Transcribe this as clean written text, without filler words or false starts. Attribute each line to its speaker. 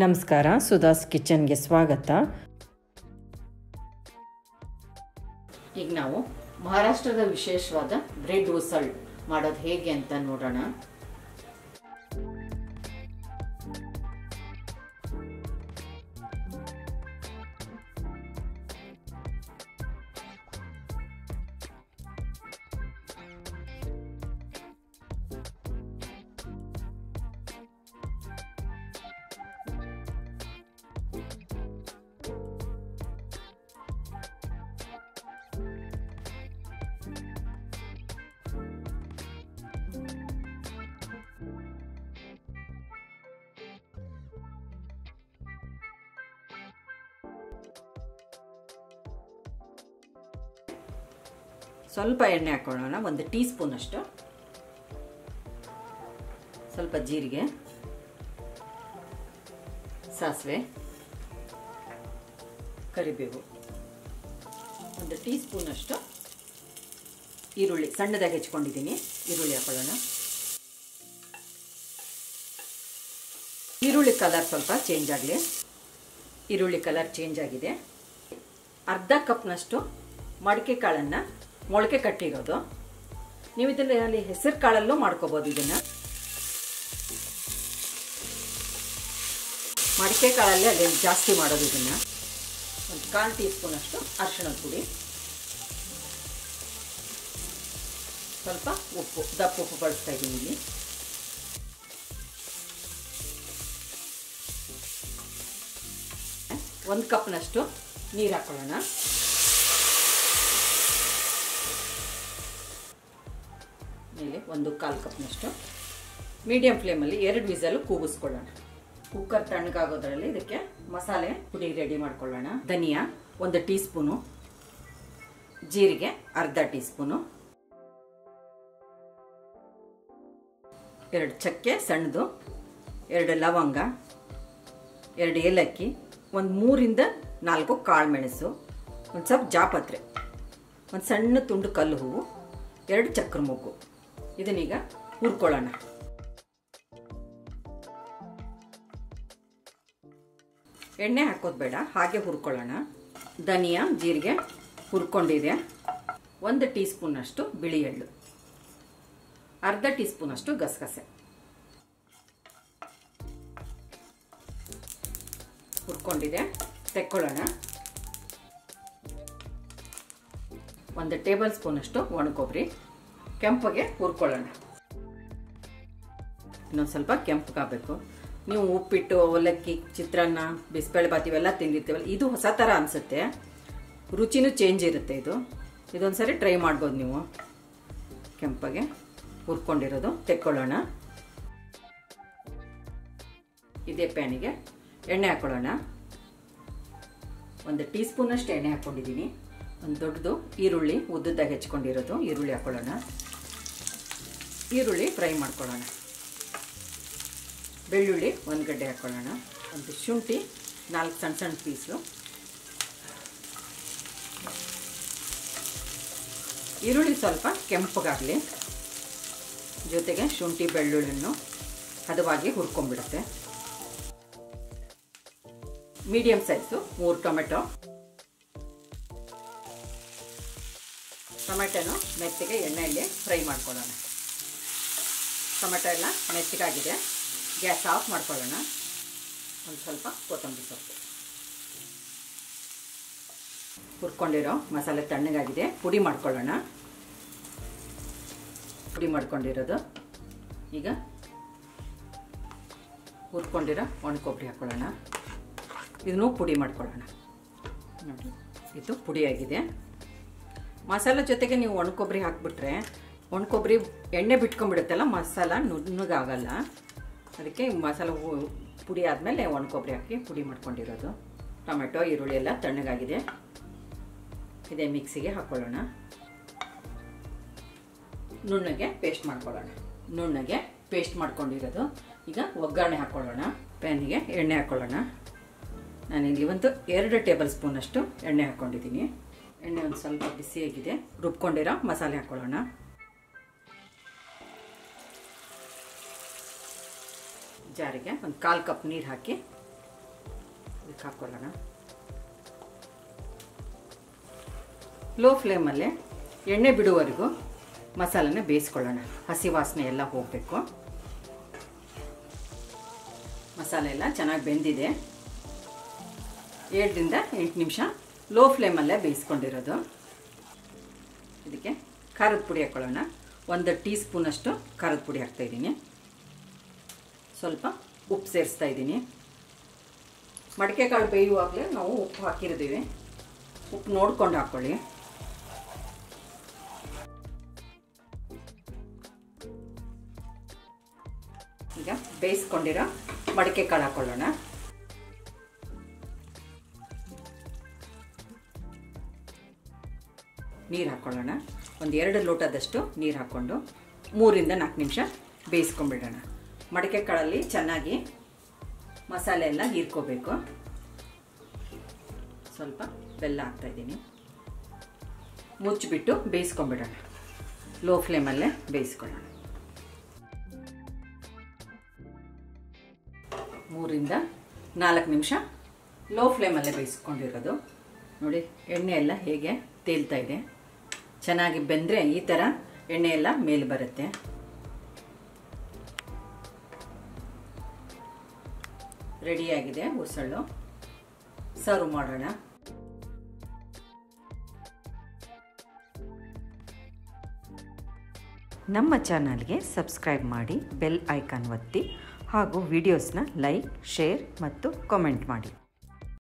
Speaker 1: ನಮಸ್ಕಾರ, ಸುಧಾಸ್ ಕಿಚನ್ಗೆ ಸ್ವಾಗತ. ಈಗ ನಾವು ಮಹಾರಾಷ್ಟ್ರದ ವಿಶೇಷವಾದ ಬ್ರೆಡ್ ಉಸಳ್ ಮಾಡೋದು ಹೇಗೆ ಅಂತ ನೋಡೋಣ. ಸ್ವಲ್ಪ ಎಣ್ಣೆ ಹಾಕೊಳ್ಳೋಣ, 1 ಟೀ ಸ್ಪೂನ್ ಅಷ್ಟು. ಸ್ವಲ್ಪ ಜೀರಿಗೆ, ಸಾಸಿವೆ, ಕರಿಬೇವು, 1 ಟೀ ಸ್ಪೂನ್ ಅಷ್ಟು ಈರುಳ್ಳಿ ಸಣ್ಣದಾಗಿ ಹೆಚ್ಕೊಂಡಿದ್ದೀನಿ. ಈರುಳ್ಳಿ ಹಾಕೊಳ್ಳೋಣ. ಈರುಳ್ಳಿ ಕಲರ್ ಸ್ವಲ್ಪ ಚೇಂಜ್ ಆಗಲಿ. ಈರುಳ್ಳಿ ಕಲರ್ ಚೇಂಜ್ ಆಗಿದೆ. ಅರ್ಧ ಕಪ್ನಷ್ಟು ಮಡಿಕೆ ಕಾಳನ್ನು ಮೊಳಕೆ ಕಟ್ಟಿರೋದು. ನೀವು ಇದರಲ್ಲಿ ಹೆಸರು ಕಾಳಲ್ಲೂ ಮಾಡ್ಕೋಬಹುದು. ಇದನ್ನು ಮಡಿಕೆ ಕಾಳಲ್ಲಿ ಅದೇ ಜಾಸ್ತಿ ಮಾಡೋದು. ಇದನ್ನು 1/4 ಟೀ ಸ್ಪೂನ್ ಅಷ್ಟು ಅರಿಶಿಣದ ಪುಡಿ, ಸ್ವಲ್ಪ ಉಪ್ಪು, ದಪ್ಪ ಉಪ್ಪು ಬಳಸ್ತಾ ಇದ್ದೀನಿ ಇಲ್ಲಿ. ಒಂದು ಕಪ್ನಷ್ಟು ನೀರು ಹಾಕೊಳ್ಳೋಣ. ಮೇಲೆ 1/4 ಕಪ್ನಷ್ಟು ಮೀಡಿಯಂ ಫ್ಲೇಮಲ್ಲಿ 2 ವಿಸಲ್ ಕೂಗಿಸ್ಕೊಳ್ಳೋಣ. ಕುಕ್ಕರ್ ತಣ್ಣಗಾಗೋದ್ರಲ್ಲಿ ಇದಕ್ಕೆ ಮಸಾಲೆ ಪುಡಿ ರೆಡಿ ಮಾಡ್ಕೊಳ್ಳೋಣ. ಧನಿಯಾ 1 ಟೀ ಸ್ಪೂನು, ಜೀರಿಗೆ ಅರ್ಧ ಟೀ ಸ್ಪೂನು, 2 ಚಕ್ಕೆ ಸಣ್ಣದು, 2 ಲವಂಗ, 2 ಏಲಕ್ಕಿ, 3 ರಿಂದ 4 ಕಾಳು ಮೆಣಸು, ಒಂದು ಸ್ವಲ್ಪ ಜಾಪತ್ರೆ, ಒಂದು ಸಣ್ಣ ತುಂಡು ಕಲ್ಲು ಹೂವು, 2 ಚಕ್ರ ಮೊಗ್ಗು. ಇದನ್ನೀಗ ಹುರ್ಕೊಳ್ಳೋಣ. ಎಣ್ಣೆ ಹಾಕೋದು ಬೇಡ, ಹಾಗೆ ಹುರ್ಕೊಳ್ಳೋಣ. ಧನಿಯಾ ಜೀರಿಗೆ ಹುರ್ಕೊಂಡಿದೆ. 1 ಟೀ ಸ್ಪೂನ್ ಅಷ್ಟು ಬಿಳಿ ಎಳ್ಳು, ಅರ್ಧ ಟೀ ಸ್ಪೂನ್ ಅಷ್ಟು ಗಸಗಸೆ ಹುರ್ಕೊಂಡಿದೆ. ತೆಕ್ಕೊಳ್ಳೋಣ. 1 ಟೇಬಲ್ ಸ್ಪೂನ್ ಅಷ್ಟು ಒಣಕೊಬ್ಬರಿ ಕೆಂಪಗೆ ಹುರ್ಕೊಳ್ಳೋಣ. ಇನ್ನೊಂದು ಸ್ವಲ್ಪ ಕೆಂಪಗಾಗಬೇಕು. ನೀವು ಉಪ್ಪಿಟ್ಟು, ಅವಲಕ್ಕಿ, ಚಿತ್ರಾನ್ನ, ಬಿಸಿಬೇಳೆ ಬಾತ್ ಇವೆಲ್ಲ ತಿಂದಿರ್ತೀವಲ್ಲ, ಇದು ಹೊಸ ಥರ ಅನಿಸುತ್ತೆ. ರುಚಿನೂ ಚೇಂಜ್ ಇರುತ್ತೆ. ಇದೊಂದು ಸರಿ ಟ್ರೈ ಮಾಡ್ಬೋದು ನೀವು. ಕೆಂಪಗೆ ಹುರ್ಕೊಂಡಿರೋದು ತೆಕ್ಕೊಳ್ಳೋಣ. ಇದೇ ಪ್ಯಾನಿಗೆ ಎಣ್ಣೆ ಹಾಕೊಳ್ಳೋಣ. 1 ಟೀ ಸ್ಪೂನ್ ಅಷ್ಟು ಎಣ್ಣೆ ಹಾಕ್ಕೊಂಡಿದ್ದೀನಿ. ಒಂದು ದೊಡ್ಡದು ಈರುಳ್ಳಿ ಉದ್ದದಾಗಿ ಹೆಚ್ಕೊಂಡಿರೋದು ಈರುಳ್ಳಿ ಹಾಕೊಳ್ಳೋಣ. ಈರುಳ್ಳಿ ಫ್ರೈ ಮಾಡ್ಕೊಳ್ಳೋಣ. ಬೆಳ್ಳುಳ್ಳಿ 1 ಗಡ್ಡೆ ಹಾಕೊಳ್ಳೋಣ. ಒಂದು ಶುಂಠಿ 4 ಸಣ್ಣ ಸಣ್ಣ ಪೀಸು. ಈರುಳ್ಳಿ ಸ್ವಲ್ಪ ಕೆಂಪಗಾಗಲಿ. ಜೊತೆಗೆ ಶುಂಠಿ ಬೆಳ್ಳುಳ್ಳಿಯನ್ನು ಹದವಾಗಿ ಹುರ್ಕೊಂಡ್ಬಿಡುತ್ತೆ. Medium size 3 tomato. ಟೊಮೆಟೊನು ಮೆತ್ತಗೆ ಎಣ್ಣೆಯಲ್ಲಿ ಫ್ರೈ ಮಾಡ್ಕೊಳ್ಳೋಣ. ಟೊಮೆಟೊ ಎಲ್ಲ ಮೆತ್ತಗಾಗಿದೆ. ಗ್ಯಾಸ್ ಆಫ್ ಮಾಡ್ಕೊಳ್ಳೋಣ. ಒಂದು ಸ್ವಲ್ಪ ಕೊತ್ತಂಬರಿ ಸೊಪ್ಪು. ಹುರ್ಕೊಂಡಿರೋ ಮಸಾಲೆ ತಣ್ಣಗಾಗಿದೆ. ಪುಡಿ ಮಾಡ್ಕೊಳ್ಳೋಣ. ಪುಡಿ ಮಾಡ್ಕೊಂಡಿರೋದು ಈಗ ಹುರ್ಕೊಂಡಿರೋ ಒಣಕೊಬ್ಬರಿ ಹಾಕ್ಕೊಳ್ಳೋಣ. ಇದನ್ನು ಪುಡಿ ಮಾಡ್ಕೊಳ್ಳೋಣ. ನೋಡಿ, ಇದು ಪುಡಿಯಾಗಿದೆ. ಮಸಾಲೆ ಜೊತೆಗೆ ನೀವು ಒಣಕೊಬ್ಬರಿ ಹಾಕ್ಬಿಟ್ರೆ ಒಣಕೊಬ್ಬರಿ ಎಣ್ಣೆ ಬಿಟ್ಕೊಂಡ್ಬಿಡುತ್ತಲ್ಲ, ಮಸಾಲ ನುಣ್ಣಗಾಗಲ್ಲ. ಅದಕ್ಕೆ ಮಸಾಲೆ ಪುಡಿ ಆದಮೇಲೆ ಒಣಕೊಬ್ಬರಿ ಹಾಕಿ ಪುಡಿ ಮಾಡ್ಕೊಂಡಿರೋದು. ಟೊಮೆಟೊ ಈರುಳ್ಳಿ ಎಲ್ಲ ತಣ್ಣಗಾಗಿದೆ. ಇದೇ ಮಿಕ್ಸಿಗೆ ಹಾಕ್ಕೊಳ್ಳೋಣ. ನುಣ್ಣಗೆ ಪೇಸ್ಟ್ ಮಾಡ್ಕೊಳ್ಳೋಣ. ನುಣ್ಣಗೆ ಪೇಸ್ಟ್ ಮಾಡ್ಕೊಂಡಿರೋದು ಈಗ ಒಗ್ಗರಣೆ ಹಾಕ್ಕೊಳ್ಳೋಣ. ಪ್ಯಾನಿಗೆ ಎಣ್ಣೆ ಹಾಕ್ಕೊಳ್ಳೋಣ. ನಾನಿಲ್ಲಿ 2 ಟೇಬಲ್ ಸ್ಪೂನ್ ಅಷ್ಟು ಎಣ್ಣೆ ಹಾಕ್ಕೊಂಡಿದ್ದೀನಿ. ಎಣ್ಣೆ ಒಂದು ಸ್ವಲ್ಪ ಬಿಸಿಯಾಗಿದೆ. ರುಬ್ಕೊಂಡಿರೋ ಮಸಾಲೆ ಹಾಕ್ಕೊಳ್ಳೋಣ. ಜಾರಿಗೆ ಒಂದು 1/4 ಕಪ್ ನೀರು ಹಾಕಿ ಇದಕ್ಕೆ ಹಾಕ್ಕೊಳ್ಳೋಣ. ಲೋ ಫ್ಲೇಮಲ್ಲೇ ಎಣ್ಣೆ ಬಿಡುವವರೆಗೂ ಮಸಾಲನ ಬೇಯಿಸ್ಕೊಳ್ಳೋಣ. ಹಸಿ ವಾಸನೆ ಎಲ್ಲ ಹೋಗಬೇಕು. ಮಸಾಲೆ ಎಲ್ಲ ಚೆನ್ನಾಗಿ ಬೆಂದಿದೆ. 7ರಿಂದ 8 ನಿಮಿಷ ಲೋ ಫ್ಲೇಮಲ್ಲೇ ಬೇಯಿಸ್ಕೊಂಡಿರೋದು. ಇದಕ್ಕೆ ಖಾರದ ಪುಡಿ ಹಾಕ್ಕೊಳ್ಳೋಣ. 1 ಟೀ ಸ್ಪೂನಷ್ಟು ಖಾರದ ಪುಡಿ ಹಾಕ್ತಾಯಿದ್ದೀನಿ. ಸ್ವಲ್ಪ ಉಪ್ಪು ಸೇರಿಸ್ತಾ ಇದ್ದೀನಿ. ಮಡಿಕೆ ಕಾಳು ಬೇಯುವಾಗಲೇ ನಾವು ಉಪ್ಪು ಹಾಕಿರ್ತೀವಿ. ಉಪ್ಪು ನೋಡ್ಕೊಂಡು ಹಾಕ್ಕೊಳ್ಳಿ. ಈಗ ಬೇಯಿಸ್ಕೊಂಡಿರೋ ಮಡಿಕೆ ಕಾಳು ಹಾಕ್ಕೊಳ್ಳೋಣ. ನೀರು ಹಾಕ್ಕೊಳ್ಳೋಣ. 1-2 ಲೋಟದಷ್ಟು ನೀರು ಹಾಕ್ಕೊಂಡು 3ರಿಂದ 4 ನಿಮಿಷ ಬೇಯಿಸ್ಕೊಂಡ್ಬಿಡೋಣ. ಮಡಿಕೆ ಕಾಳಲ್ಲಿ ಚೆನ್ನಾಗಿ ಮಸಾಲೆ ಎಲ್ಲ ಹೀರ್ಕೋಬೇಕು. ಸ್ವಲ್ಪ ಬೆಲ್ಲ ಹಾಕ್ತಾಯಿದ್ದೀನಿ. ಮುಚ್ಚಿಬಿಟ್ಟು ಬೇಯಿಸ್ಕೊಂಡ್ಬಿಡೋಣ. ಲೋ ಫ್ಲೇಮಲ್ಲೇ ಬೇಯಿಸ್ಕೊಳ್ಳೋಣ. 3ರಿಂದ 4 ನಿಮಿಷ ಲೋ ಫ್ಲೇಮಲ್ಲೇ ಬೇಯಿಸ್ಕೊಂಡಿರೋದು. ನೋಡಿ ಎಣ್ಣೆ ಎಲ್ಲ ಹೇಗೆ ತೇಲ್ತಾ ಇದೆ. ಚೆನ್ನಾಗಿ ಬೆಂದರೆ ಈ ಥರ ಎಣ್ಣೆ ಎಲ್ಲ ಮೇಲೆ ಬರುತ್ತೆ. ರೆಡಿಯಾಗಿದೆ ಉಸಳು. ಸರ್ವ್ ಮಾಡೋಣ.
Speaker 2: ನಮ್ಮ ಚಾನಲ್ಗೆ ಸಬ್ಸ್ಕ್ರೈಬ್ ಮಾಡಿ, ಬೆಲ್ ಐಕಾನ್ ಒತ್ತಿ ಹಾಗೂ ವಿಡಿಯೋಸ್ನ ಲೈಕ್, ಶೇರ್ ಮತ್ತು ಕಾಮೆಂಟ್ ಮಾಡಿ.